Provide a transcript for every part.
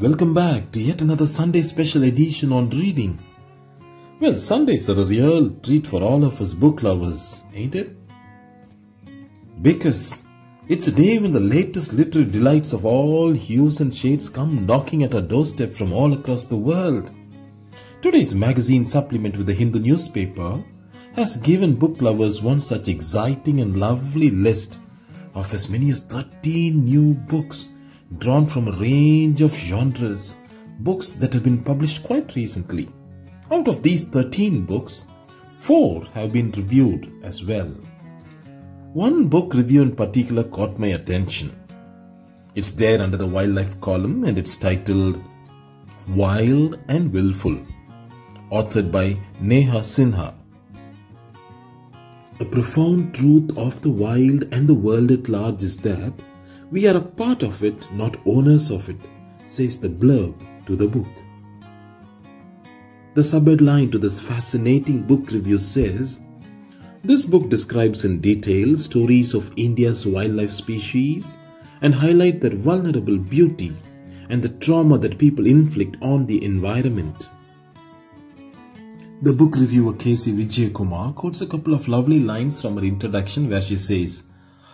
Welcome back to yet another Sunday special edition on reading. Well, Sundays are a real treat for all of us book lovers, ain't it? Because it's a day when the latest literary delights of all hues and shades come knocking at our doorstep from all across the world. Today's magazine supplement with the Hindu newspaper has given book lovers one such exciting and lovely list of as many as 13 new books drawn from a range of genres, books that have been published quite recently. Out of these 13 books, 4 have been reviewed as well. One book review in particular caught my attention. It's there under the wildlife column and it's titled Wild and Willful, authored by Neha Sinha. A profound truth of the wild and the world at large is that we are a part of it, not owners of it, says the blurb to the book. The subheadline to this fascinating book review says, this book describes in detail stories of India's wildlife species and highlight their vulnerable beauty and the trauma that people inflict on the environment. The book reviewer K.C. Vijayakumar quotes a couple of lovely lines from her introduction where she says,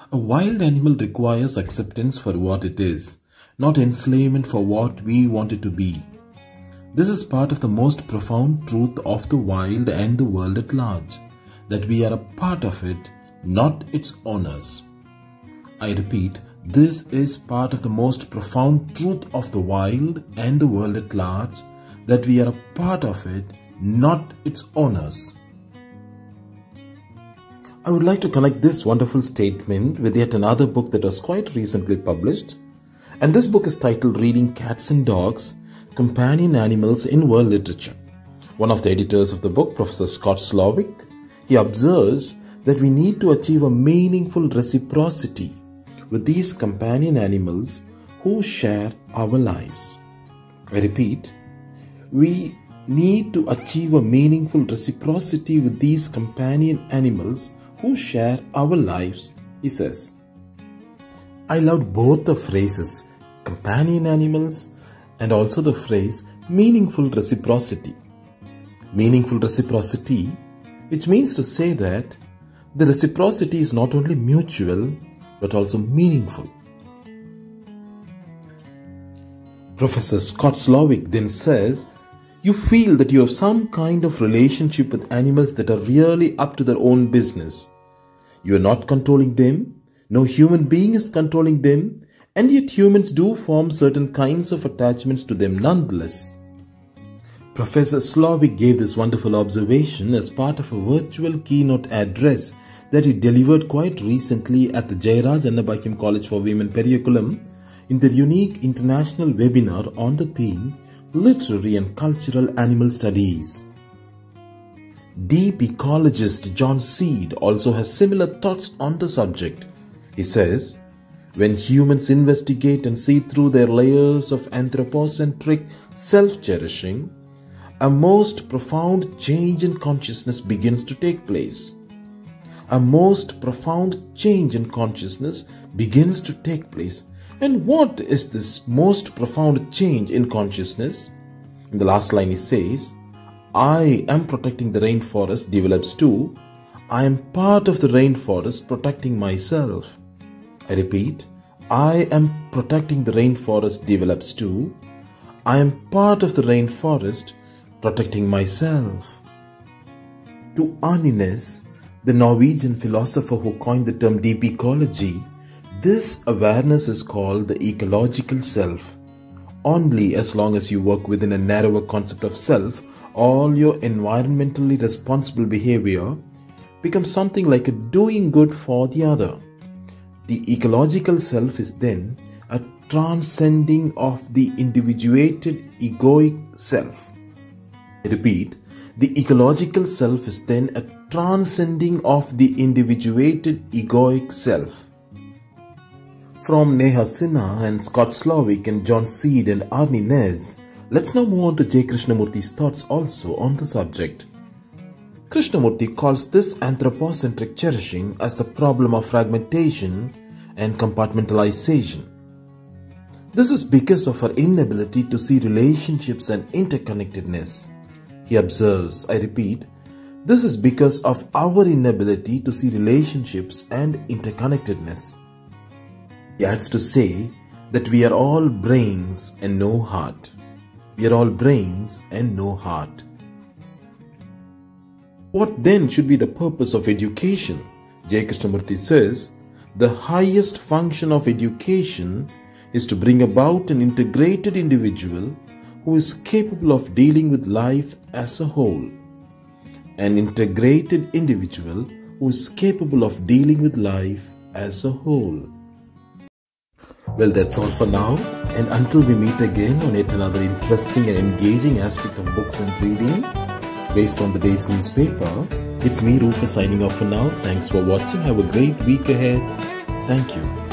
a wild animal requires acceptance for what it is, not enslavement for what we want it to be. This is part of the most profound truth of the wild and the world at large, that we are a part of it, not its owners. I repeat, this is part of the most profound truth of the wild and the world at large, that we are a part of it, not its owners. I would like to connect this wonderful statement with yet another book that was quite recently published. And this book is titled Reading Cats and Dogs, Companion Animals in World Literature. One of the editors of the book, Professor Scott Slovic, he observes that we need to achieve a meaningful reciprocity with these companion animals who share our lives. I repeat, we need to achieve a meaningful reciprocity with these companion animals who share our lives, he says. I loved both the phrases, companion animals, and also the phrase meaningful reciprocity. Meaningful reciprocity, which means to say that the reciprocity is not only mutual, but also meaningful. Professor Scott Slovic then says, you feel that you have some kind of relationship with animals that are really up to their own business. You are not controlling them, no human being is controlling them, and yet humans do form certain kinds of attachments to them nonetheless. Professor Slovic gave this wonderful observation as part of a virtual keynote address that he delivered quite recently at the Jayaraj Annabhagyam College for Women Periykulam in their unique international webinar on the theme Literary and Cultural Animal Studies. Deep ecologist John Seed also has similar thoughts on the subject. He says, when humans investigate and see through their layers of anthropocentric self-cherishing, a most profound change in consciousness begins to take place. A most profound change in consciousness begins to take place. And what is this most profound change in consciousness? In the last line he says, I am protecting the rainforest develops too. I am part of the rainforest protecting myself. I repeat, I am protecting the rainforest develops too. I am part of the rainforest protecting myself. To Arne Næss, the Norwegian philosopher who coined the term deep ecology, this awareness is called the ecological self. Only as long as you work within a narrower concept of self, all your environmentally responsible behavior becomes something like a doing good for the other. The ecological self is then a transcending of the individuated egoic self. I repeat, the ecological self is then a transcending of the individuated egoic self. From Neha Sinha and Scott Slovic and John Seed and Arne Næss, let's now move on to J. Krishnamurthy's thoughts also on the subject. Krishnamurthy calls this anthropocentric cherishing as the problem of fragmentation and compartmentalization. This is because of our inability to see relationships and interconnectedness. He observes, I repeat, this is because of our inability to see relationships and interconnectedness. He adds to say that we are all brains and no heart. We are all brains and no heart. What then should be the purpose of education? J. Krishnamurti says, the highest function of education is to bring about an integrated individual who is capable of dealing with life as a whole. An integrated individual who is capable of dealing with life as a whole. Well, that's all for now, and until we meet again on yet another interesting and engaging aspect of books and reading based on the day's newspaper, it's me, Rupa, signing off for now. Thanks for watching. Have a great week ahead. Thank you.